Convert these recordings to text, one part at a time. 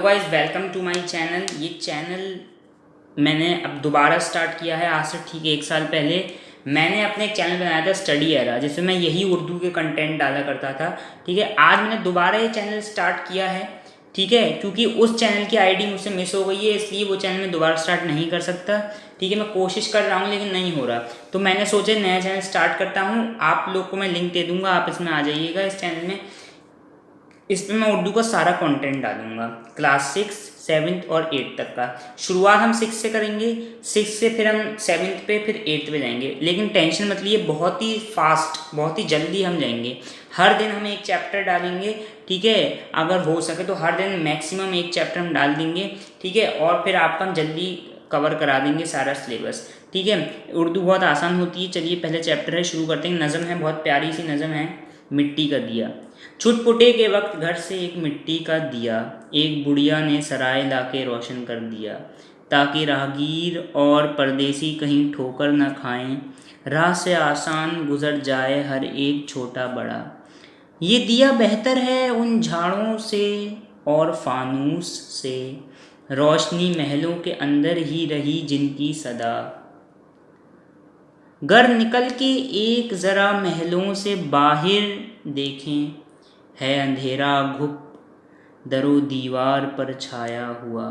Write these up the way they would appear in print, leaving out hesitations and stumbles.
तो guys welcome to my channel. ये channel मैंने अब दोबारा स्टार्ट किया है। आज से ठीक 1 साल पहले मैंने अपने एक चैनल बनाया था स्टडी एरा, जिसमें मैं यही उर्दू के कंटेंट डाला करता था। ठीक है, आज मैंने दोबारा ये चैनल स्टार्ट किया है। ठीक है, क्योंकि उस चैनल की आईडी मुझसे मिस हो गई है, इसलिए वो चैनल मैं दोबारा स्टार्ट नहीं कर सकता। ठीक है, मैं कोशिश कर रहा हूँ लेकिन नहीं हो रहा, तो मैंने सोचा नया चैनल स्टार्ट करता हूँ। आप लोग को मैं लिंक दे दूँगा, आप इसमें आ जाइएगा। इस चैनल में इसमें मैं उर्दू का सारा कंटेंट डालूंगा, क्लास 6, 7th और 8th तक का। शुरुआत हम 6 से करेंगे, 6 से फिर हम 7th पे, फिर 8th पे जाएंगे। लेकिन टेंशन मत लिए, बहुत ही फास्ट, बहुत ही जल्दी हम जाएंगे। हर दिन हम एक चैप्टर डालेंगे। ठीक है, अगर हो सके तो हर दिन मैक्सिमम एक चैप्टर हम डाल देंगे। ठीक है, और फिर आपका हम जल्दी कवर करा देंगे सारा सिलेबस। ठीक है, उर्दू बहुत आसान होती है। चलिए पहले चैप्टर है, शुरू करते हैं। नज़म है, बहुत प्यारी सी नज़म है। मिट्टी का दिया। छुटपुटे के वक्त घर से एक मिट्टी का दिया, एक बुढ़िया ने सराय लाके रोशन कर दिया, ताकि राहगीर और परदेसी कहीं ठोकर न खाएं, राह से आसान गुजर जाए हर एक छोटा बड़ा। ये दिया बेहतर है उन झाड़ों से और फानूस से, रोशनी महलों के अंदर ही रही जिनकी सदा। घर निकल के एक ज़रा महलों से बाहर देखें, है अंधेरा घुप दरो दीवार पर छाया हुआ,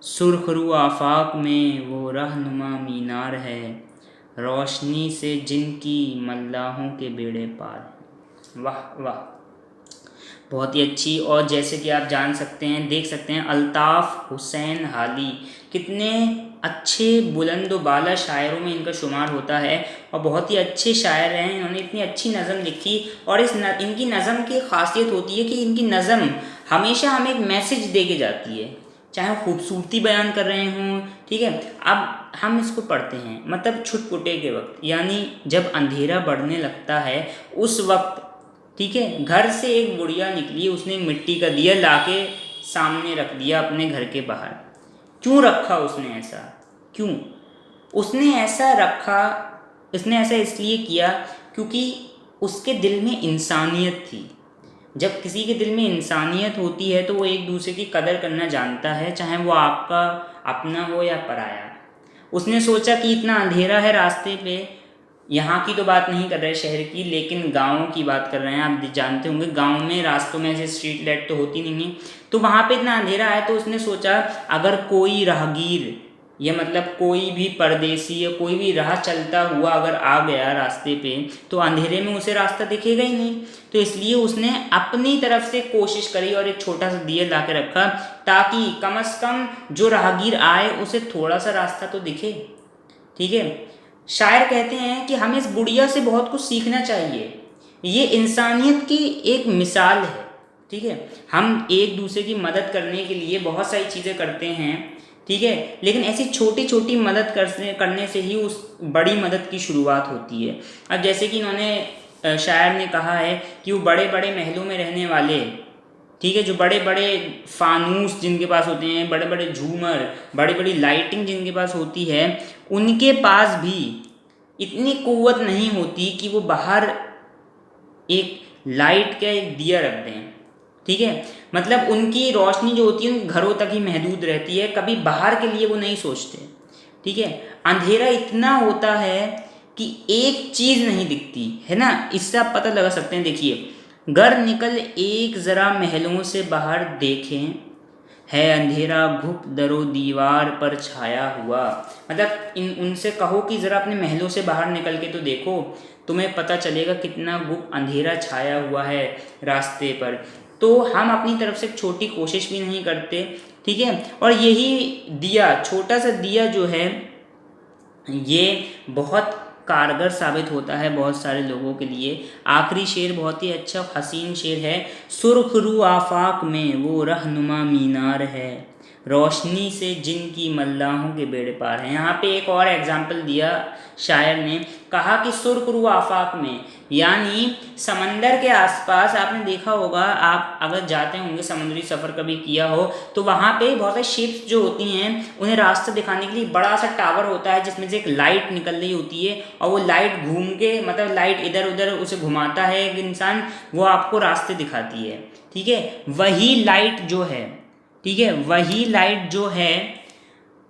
सुर्खरू आफाक में वो रहनुमा मीनार है, रोशनी से जिनकी मल्लाहों के बेड़े पार। वाह वाह, बहुत ही अच्छी। और जैसे कि आप जान सकते हैं, देख सकते हैं, अल्ताफ़ हुसैन हाली कितने अच्छे बुलंद बाला शायरों में इनका शुमार होता है और बहुत ही अच्छे शायर हैं। इन्होंने इतनी अच्छी नज़म लिखी और इनकी नज़म की ख़ासियत होती है कि इनकी नज़म हमेशा हमें एक मैसेज दे के जाती है, चाहे खूबसूरती बयान कर रहे हों। ठीक है, अब हम इसको पढ़ते हैं। मतलब छुटपुटे के वक्त, यानी जब अंधेरा बढ़ने लगता है उस वक्त, ठीक है, घर से एक बुढ़िया निकली, उसने एक मिट्टी का दिया लाके सामने रख दिया अपने घर के बाहर। क्यों रखा उसने ऐसा? क्यों उसने ऐसा रखा? उसने ऐसा इसलिए किया क्योंकि उसके दिल में इंसानियत थी। जब किसी के दिल में इंसानियत होती है तो वो एक दूसरे की कदर करना जानता है, चाहे वो आपका अपना हो या पराया। उसने सोचा कि इतना अंधेरा है रास्ते पे, यहाँ की तो बात नहीं कर रहे शहर की, लेकिन गाँव की बात कर रहे हैं। आप जानते होंगे गाँव में रास्तों में ऐसे स्ट्रीट लाइट तो होती नहीं है, तो वहाँ पे इतना अंधेरा है। तो उसने सोचा अगर कोई राहगीर या मतलब कोई भी परदेसी या कोई भी राह चलता हुआ अगर आ गया रास्ते पे तो अंधेरे में उसे रास्ता दिखेगा ही नहीं। तो इसलिए उसने अपनी तरफ से कोशिश करी और एक छोटा सा दिया ला के रखा, ताकि कम से कम जो राहगीर आए उसे थोड़ा सा रास्ता तो दिखे। ठीक है, शायर कहते हैं कि हमें इस बुढ़िया से बहुत कुछ सीखना चाहिए। ये इंसानियत की एक मिसाल है। ठीक है, हम एक दूसरे की मदद करने के लिए बहुत सारी चीज़ें करते हैं। ठीक है, लेकिन ऐसी छोटी छोटी मदद करने से ही उस बड़ी मदद की शुरुआत होती है। अब जैसे कि इन्होंने शायर ने कहा है कि वो बड़े बड़े महलों में रहने वाले, ठीक है, जो बड़े बड़े फानूस जिनके पास होते हैं, बड़े बड़े झूमर, बड़ी बड़ी लाइटिंग जिनके पास होती है, उनके पास भी इतनी कुव्वत नहीं होती कि वो बाहर एक लाइट का एक दिया रख दें। ठीक है, मतलब उनकी रोशनी जो होती है उन घरों तक ही महदूद रहती है, कभी बाहर के लिए वो नहीं सोचते। ठीक है, अंधेरा इतना होता है कि एक चीज़ नहीं दिखती है ना, इससे आप पता लगा सकते हैं। देखिए, घर निकल एक ज़रा महलों से बाहर देखें, है अंधेरा घुप दरो दीवार पर छाया हुआ। मतलब उनसे कहो कि ज़रा अपने महलों से बाहर निकल के तो देखो, तुम्हें पता चलेगा कितना गुप अंधेरा छाया हुआ है रास्ते पर। तो हम अपनी तरफ से छोटी कोशिश भी नहीं करते। ठीक है, और यही दिया, छोटा सा दिया जो है, ये बहुत कारगर साबित होता है बहुत सारे लोगों के लिए। आखिरी शेर बहुत ही अच्छा हसीन शेर है, सुर्खरू आफाक में वो रहनुमा मीनार है, रोशनी से जिनकी मल्लाहों के बेड़े पार हैं। यहाँ पे एक और एग्जाम्पल दिया शायर ने, कहा कि सुर्खरू आफाक में, यानी समंदर के आसपास। आपने देखा होगा, आप अगर जाते होंगे, समुद्री सफ़र कभी किया हो, तो वहाँ पे बहुत सारी शिप्स जो होती हैं उन्हें रास्ता दिखाने के लिए बड़ा सा टावर होता है जिसमें से एक लाइट निकल रही होती है, और वो लाइट घूम के, मतलब लाइट इधर उधर उसे घुमाता है एक इंसान, वो आपको रास्ते दिखाती है। ठीक है, वही लाइट जो है, ठीक है, वही लाइट जो है,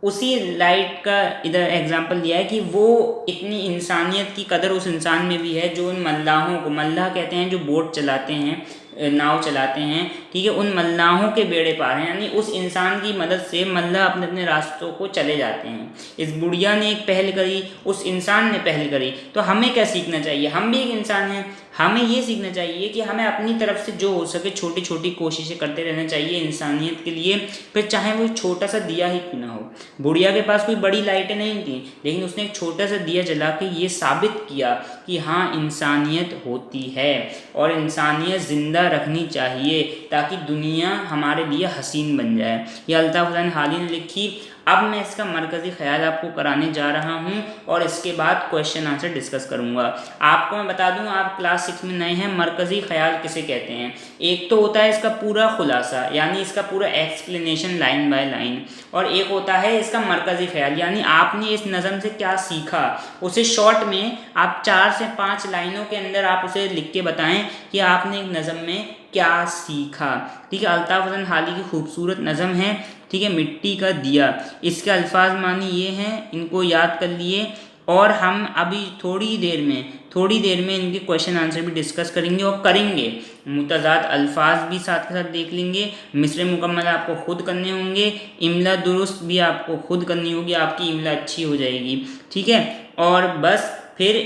उसी लाइट का इधर एग्जाम्पल दिया है कि वो इतनी इंसानियत की कदर उस इंसान में भी है जो उन मल्लाहों को, मल्लाह कहते हैं जो बोट चलाते हैं, नाव चलाते हैं, ठीक है, उन मल्लाहों के बेड़े पार हैं, यानी उस इंसान की मदद से मल्लाह अपने अपने रास्तों को चले जाते हैं। इस बुढ़िया ने एक पहल करी, उस इंसान ने पहल करी, तो हमें क्या सीखना चाहिए? हम भी एक इंसान हैं, हमें ये सीखना चाहिए कि हमें अपनी तरफ से जो हो सके छोटी छोटी कोशिशें करते रहना चाहिए इंसानियत के लिए, फिर चाहे वो छोटा सा दिया ही क्यों ना हो। बुढ़िया के पास कोई बड़ी लाइटें नहीं थी, लेकिन उसने एक छोटा सा दिया जला के ये साबित किया कि हाँ, इंसानियत होती है और इंसानियत ज़िंदा रखनी चाहिए ताकि दुनिया हमारे लिए हसीन बन जाए। ये अल्ताफ़ हुसैन हाली ने लिखी। अब मैं इसका मरकज़ी ख़्याल आपको कराने जा रहा हूँ और इसके बाद क्वेश्चन आंसर डिस्कस करूँगा। आपको मैं बता दूँ, आप क्लास 6 में नए हैं, मरकज़ी ख़्याल किसे कहते हैं? एक तो होता है इसका पूरा खुलासा, यानी इसका पूरा एक्सप्लेनेशन लाइन बाय लाइन, और एक होता है इसका मरकज़ी ख़्याल, यानी आपने इस नज़म से क्या सीखा, उसे शॉर्ट में आप 4 से 5 लाइनों के अंदर आप उसे लिख के बताएं कि आपने एक नज़म में क्या सीखा। ठीक है, अल्ताफ़ हुसैन हाली की खूबसूरत नज़म है, ठीक है, मिट्टी का दिया। इसके अल्फाज मानी ये हैं, इनको याद कर लिए, और हम अभी थोड़ी देर में इनके क्वेश्चन आंसर भी डिस्कस करेंगे और करेंगे। मुतज़ाद अल्फाज भी साथ के साथ देख लेंगे। मिसरे मुकम्मल आपको खुद करने होंगे, इमला दुरुस्त भी आपको खुद करनी होगी, आपकी इमला अच्छी हो जाएगी। ठीक है, और बस फिर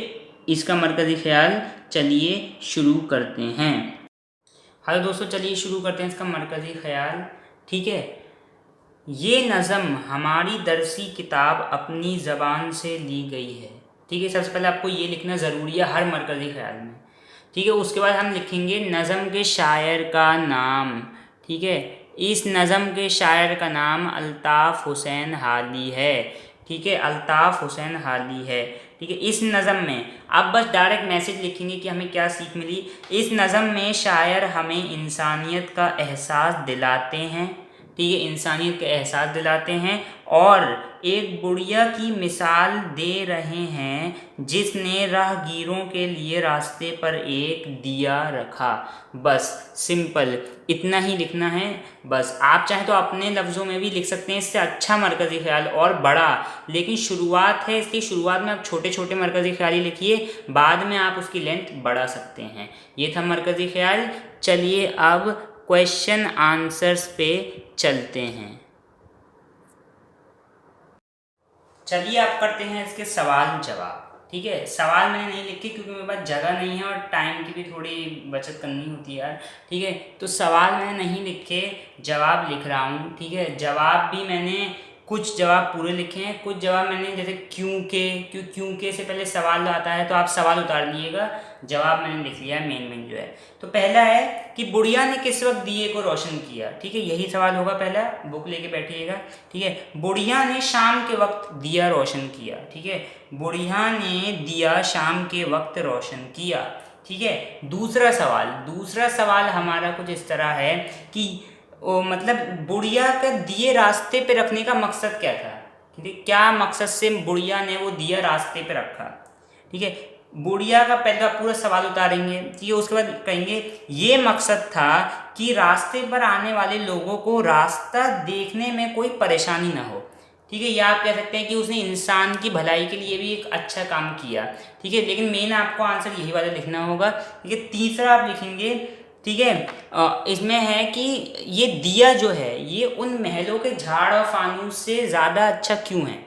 इसका मरकज़ी ख़्याल चलिए शुरू करते हैं। हेलो दोस्तों, चलिए शुरू करते हैं इसका मरकज़ी ख़्याल। ठीक है, ये नज़म हमारी दरसी किताब अपनी ज़बान से ली गई है। ठीक है, सबसे पहले आपको ये लिखना ज़रूरी है हर मरकज़ी ख़्याल में। ठीक है, उसके बाद हम लिखेंगे नज़म के शायर का नाम। ठीक है, इस नज़म के शायर का नाम अल्ताफ़ हुसैन हाली है। ठीक है, अल्ताफ़ हुसैन हाली है। ठीक है, इस नज़म में आप बस डायरेक्ट मैसेज लिखेंगे कि हमें क्या सीख मिली। इस नज़म में शायर हमें इंसानियत का एहसास दिलाते हैं। ठीक है, इंसानियत का एहसास दिलाते हैं और एक बुढ़िया की मिसाल दे रहे हैं जिसने राहगीरों के लिए रास्ते पर एक दिया रखा। बस सिंपल इतना ही लिखना है। बस आप चाहें तो अपने लफ्ज़ों में भी लिख सकते हैं, इससे अच्छा मरकज़ी ख़्याल और बड़ा, लेकिन शुरुआत है इसकी, शुरुआत में आप छोटे छोटे मरकज़ी ख़्याल ही लिखिए, बाद में आप उसकी लेंथ बढ़ा सकते हैं। ये था मरकज़ी ख़्याल। चलिए अब क्वेश्चन आंसर्स पे चलते हैं। चलिए आप करते हैं इसके सवाल जवाब। ठीक है, सवाल मैंने नहीं लिखे क्योंकि मेरे पास जगह नहीं है और टाइम की भी थोड़ी बचत करनी होती है यार। ठीक है, तो सवाल मैंने नहीं लिखे, जवाब लिख रहा हूँ। ठीक है, जवाब भी मैंने कुछ जवाब पूरे लिखे हैं, कुछ जवाब मैंने जैसे क्यों के से पहले सवाल आता है तो आप सवाल उतार लीजिएगा, जवाब मैंने लिख लिया है मेन जो है। तो पहला है कि बुढ़िया ने किस वक्त दिए को रोशन किया। ठीक है, यही सवाल होगा पहला, बुक लेके बैठिएगा। ठीक है, बुढ़िया ने शाम के वक्त दिया रोशन किया। ठीक है, बुढ़िया ने दिया शाम के वक्त रोशन किया। ठीक है, दूसरा सवाल हमारा कुछ इस तरह है कि मतलब बुढ़िया का दिए रास्ते पे रखने का मकसद क्या था। ठीक है, क्या मकसद से बुढ़िया ने वो दिया रास्ते पे रखा। ठीक है, बुढ़िया का पहला पूरा सवाल उतारेंगे। ठीक है, उसके बाद कहेंगे ये मकसद था कि रास्ते पर आने वाले लोगों को रास्ता देखने में कोई परेशानी ना हो। ठीक है, या आप कह सकते हैं कि उसने इंसान की भलाई के लिए भी एक अच्छा काम किया। ठीक है, लेकिन मेन आपको आंसर यही वाला लिखना होगा। ठीक है, तीसरा आप लिखेंगे, ठीक है, इसमें है कि ये दिया जो है ये उन महलों के झाड़ और फानूस से ज़्यादा अच्छा क्यों है।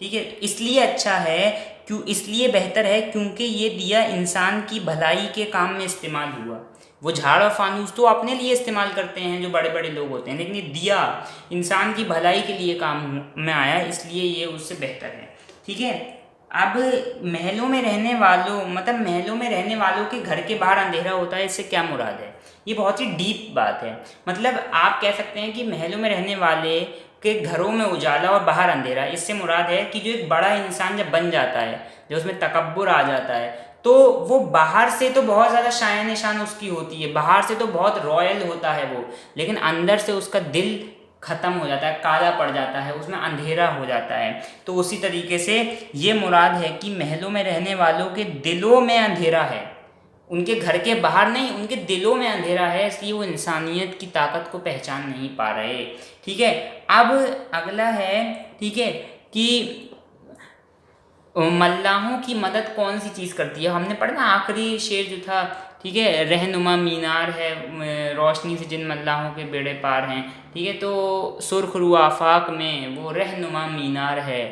ठीक है, इसलिए अच्छा है, इसलिए बेहतर है क्योंकि ये दिया इंसान की भलाई के काम में इस्तेमाल हुआ। वो झाड़ और फानूस तो अपने लिए इस्तेमाल करते हैं जो बड़े बड़े लोग होते हैं, लेकिन ये दिया इंसान की भलाई के लिए काम में आया, इसलिए ये उससे बेहतर है। ठीक है, अब महलों में रहने वालों के घर के बाहर अंधेरा होता है, इससे क्या मुराद है? ये बहुत ही डीप बात है। मतलब आप कह सकते हैं कि महलों में रहने वाले के घरों में उजाला और बाहर अंधेरा, इससे मुराद है कि जो एक बड़ा इंसान जब बन जाता है, जब उसमें तकब्बुर आ जाता है, तो वो बाहर से तो बहुत ज़्यादा शान निशान उसकी होती है, बाहर से तो बहुत रॉयल होता है वो, लेकिन अंदर से उसका दिल ख़त्म हो जाता है, काला पड़ जाता है, उसमें अंधेरा हो जाता है। तो उसी तरीके से ये मुराद है कि महलों में रहने वालों के दिलों में अंधेरा है, उनके घर के बाहर नहीं, उनके दिलों में अंधेरा है, इसलिए वो इंसानियत की ताकत को पहचान नहीं पा रहे। ठीक है, अब अगला है, ठीक है, कि मल्लाहों की मदद कौन सी चीज़ करती है। हमने पढ़ा ना आखिरी शेर जो था, ठीक है, रहनुमा मीनार है रोशनी से जिन मल्लाहों के बेड़े पार हैं। ठीक है, तो सुर्खरू आफाक में वो रहनुमा मीनार है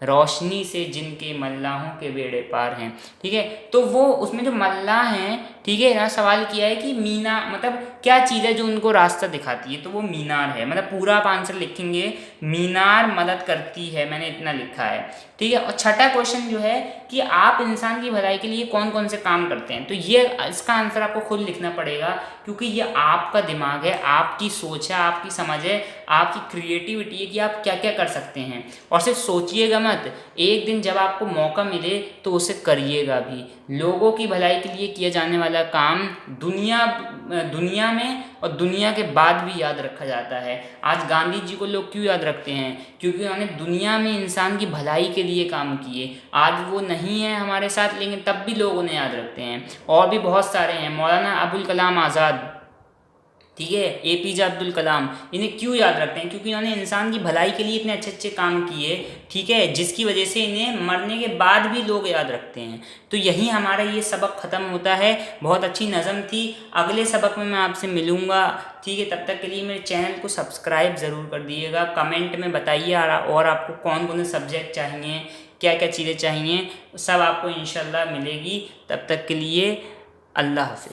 रोशनी से जिनके मल्लाहों के बेड़े पार हैं। ठीक है, तो वो उसमें जो मल्लाह हैं, ठीक है, यहाँ सवाल किया है कि मीना मतलब क्या चीज़ है जो उनको रास्ता दिखाती है, तो वो मीनार है। मतलब पूरा आप आंसर लिखेंगे, मीनार मदद करती है, मैंने इतना लिखा है। ठीक है, और छठा क्वेश्चन जो है कि आप इंसान की भलाई के लिए कौन कौन से काम करते हैं, तो ये इसका आंसर आपको खुद लिखना पड़ेगा, क्योंकि ये आपका दिमाग है, आपकी सोच है, आपकी समझ है, आपकी क्रिएटिविटी है कि आप क्या क्या कर सकते हैं। और सिर्फ सोचिएगा मत, एक दिन जब आपको मौका मिले तो उसे करिएगा भी। लोगों की भलाई के लिए किया जाने वाला काम दुनिया में और दुनिया के बाद भी याद रखा जाता है। आज गांधी जी को लोग क्यों याद रखते हैं, क्योंकि उन्होंने दुनिया में इंसान की भलाई के लिए काम किए। आज वो नहीं है हमारे साथ, लेकिन तब भी लोग उन्हें याद रखते हैं। और भी बहुत सारे हैं, मौलाना अबुल कलाम आज़ाद, ठीक है, APJ अब्दुल कलाम, इन्हें क्यों याद रखते हैं, क्योंकि इन्होंने इंसान की भलाई के लिए इतने अच्छे अच्छे काम किए। ठीक है, जिसकी वजह से इन्हें मरने के बाद भी लोग याद रखते हैं। तो यही हमारा ये सबक ख़त्म होता है। बहुत अच्छी नज़म थी। अगले सबक में मैं आपसे मिलूँगा। ठीक है, तब तक के लिए मेरे चैनल को सब्सक्राइब ज़रूर कर दीजिएगा। कमेंट में बताइए और आपको कौन कौन से सब्जेक्ट चाहिए, क्या क्या चीज़ें चाहिए, सब आपको इंशाल्लाह मिलेगी। तब तक के लिए अल्लाह हाफ़िज़।